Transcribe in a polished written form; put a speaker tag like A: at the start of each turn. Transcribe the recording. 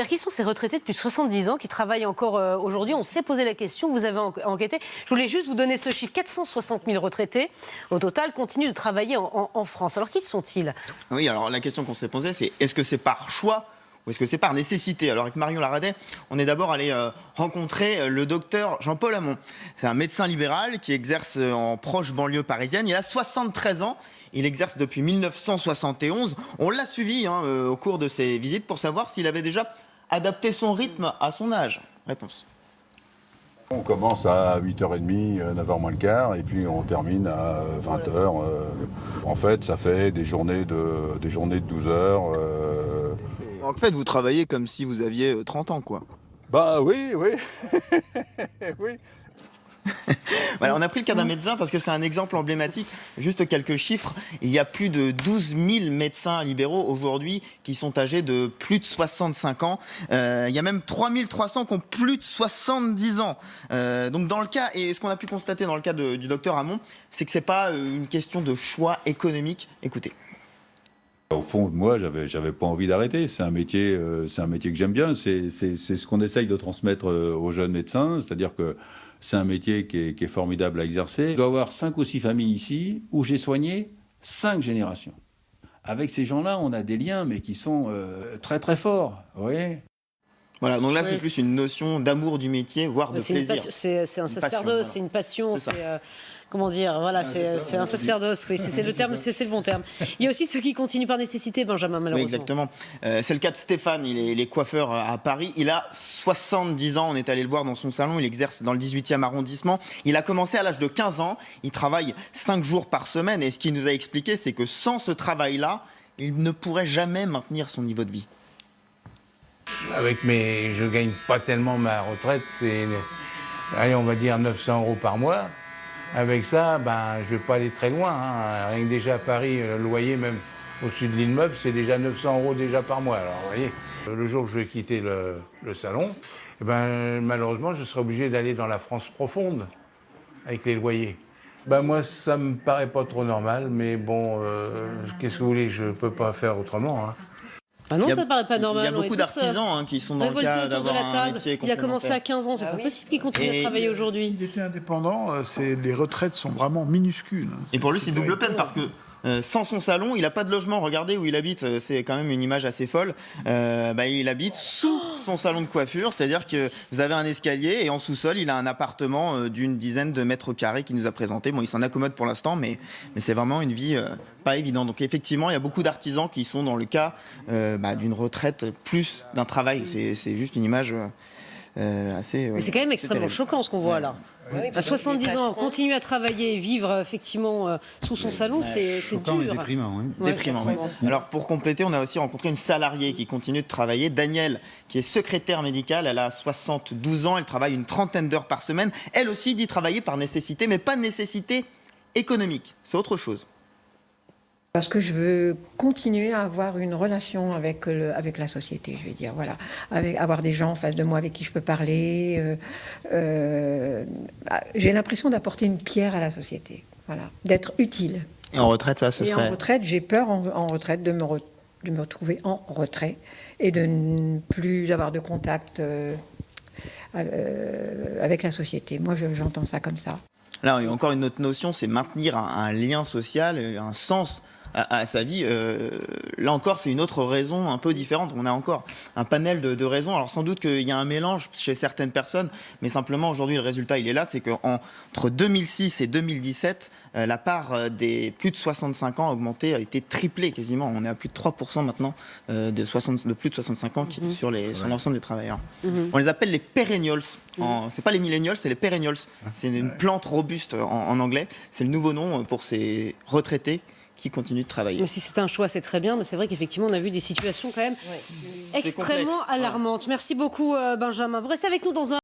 A: reporter. Qui sont ces retraités depuis 70 ans qui travaillent encore aujourd'hui? On s'est posé la question, vous avez enquêté. Je voulais juste vous donner ce chiffre. 460 000 retraités, au total, continuent de travailler en France. Alors, qui sont-ils?
B: Oui, alors la question qu'on s'est posée, c'est est-ce que c'est par choix ou est-ce que c'est par nécessité? Alors avec Marion Laradet, on est d'abord allé rencontrer le docteur Jean-Paul Hamon. C'est un médecin libéral qui exerce en proche banlieue parisienne. Il a 73 ans. Il exerce depuis 1971. On l'a suivi au cours de ses visites pour savoir s'il avait déjà adapté son rythme à son âge. Réponse.
C: On commence à 8h30, 9h moins le quart, et puis on termine à 20h. En fait, ça fait des journées de 12 heures.
B: En fait, vous travaillez comme si vous aviez 30 ans, quoi.
C: Bah oui, oui. Oui.
B: Voilà, on a pris le cas d'un médecin parce que c'est un exemple emblématique. Juste quelques chiffres. Il y a plus de 12 000 médecins libéraux aujourd'hui qui sont âgés de plus de 65 ans. Il y a même 3 300 qui ont plus de 70 ans. Donc dans le cas, et ce qu'on a pu constater dans le cas du docteur Hamon, c'est que c'est pas une question de choix économique. Écoutez.
C: Au fond, moi, j'avais pas envie d'arrêter. C'est un métier que j'aime bien. C'est ce qu'on essaye de transmettre aux jeunes médecins, c'est-à-dire que c'est un métier qui est formidable à exercer. Je dois avoir 5 ou 6 familles ici où j'ai soigné 5 générations. Avec ces gens-là, on a des liens, mais qui sont très très forts. Vous voyez ?
B: Voilà, donc là,
A: oui.
B: c'est plus une notion d'amour du métier, voire de plaisir.
A: C'est un sacerdoce, c'est une passion, comment dire, voilà, c'est un sacerdoce, oui, c'est le terme, c'est le bon terme. Il y a aussi ceux qui continuent par nécessité, Benjamin, malheureusement.
B: Oui, exactement. C'est le cas de Stéphane, il est coiffeur à Paris. Il a 70 ans, on est allé le voir dans son salon, il exerce dans le 18e arrondissement. Il a commencé à l'âge de 15 ans, il travaille 5 jours par semaine et ce qu'il nous a expliqué, c'est que sans ce travail-là, il ne pourrait jamais maintenir son niveau de vie.
D: Je gagne pas tellement ma retraite, c'est, allez, on va dire 900 € par mois. Avec ça, je vais pas aller très loin. Rien que déjà à Paris, le loyer, même au-dessus de l'immeuble, c'est déjà 900 € déjà par mois. Alors, vous voyez, le jour où je vais quitter le salon, malheureusement, je serai obligé d'aller dans la France profonde avec les loyers. Moi, ça me paraît pas trop normal, mais bon, qu'est-ce que vous voulez, je peux pas faire autrement.
A: Ah non, ça ne paraît pas normal.
B: Il y a beaucoup d'artisans qui sont dans le cas d'avoir un métier complémentaire.
A: Il a commencé à 15 ans, c'est pas possible qu'il continue à travailler aujourd'hui.
E: S'il était indépendant, les retraites sont vraiment minuscules.
B: Et pour lui, c'est double peine parce que sans son salon, il n'a pas de logement. Regardez où il habite, c'est quand même une image assez folle. Il habite sous son salon de coiffure, c'est-à-dire que vous avez un escalier et en sous-sol, il a un appartement d'une dizaine de mètres carrés qu'il nous a présenté. Bon, il s'en accommode pour l'instant, mais c'est vraiment une vie pas évidente. Donc effectivement, il y a beaucoup d'artisans qui sont dans le cas d'une retraite plus d'un travail. C'est juste une image assez...
A: Mais c'est quand même extrêmement choquant ce qu'on voit là. Oui, à 70 ans, continuer à travailler et vivre effectivement sous son salon, c'est dur.
F: Et déprimant, oui.
B: Déprimant, oui. Alors pour compléter, on a aussi rencontré une salariée qui continue de travailler, Danielle, qui est secrétaire médicale. Elle a 72 ans, elle travaille une trentaine d'heures par semaine. Elle aussi dit travailler par nécessité, mais pas nécessité économique. C'est autre chose.
G: Parce que je veux continuer à avoir une relation avec la société, je vais dire, voilà. Avoir des gens en face de moi avec qui je peux parler. J'ai l'impression d'apporter une pierre à la société, voilà, d'être utile.
B: Et en retraite, ça, ce serait...
G: Et en retraite, j'ai peur en retraite de me retrouver en retrait et de ne plus avoir de contact avec la société. Moi, j'entends ça comme ça.
B: Là, il y a encore une autre notion, c'est maintenir un lien social, un sens à sa vie. Là encore, c'est une autre raison un peu différente. On a encore un panel de raisons. Alors sans doute qu'il y a un mélange chez certaines personnes, mais simplement aujourd'hui le résultat il est là, c'est qu'entre 2006 et 2017, la part des plus de 65 ans a augmenté, a été triplée quasiment. On est à plus de 3% maintenant de plus de 65 ans sur l'ensemble des travailleurs. On les appelle les perennials. C'est pas les millennials, c'est les perennials. C'est une plante robuste en anglais. C'est le nouveau nom pour ces retraités qui continuent de travailler.
A: Mais si c'est un choix, c'est très bien, mais c'est vrai qu'effectivement, on a vu des situations quand même extrêmement alarmantes. Merci beaucoup, Benjamin. Vous restez avec nous dans un...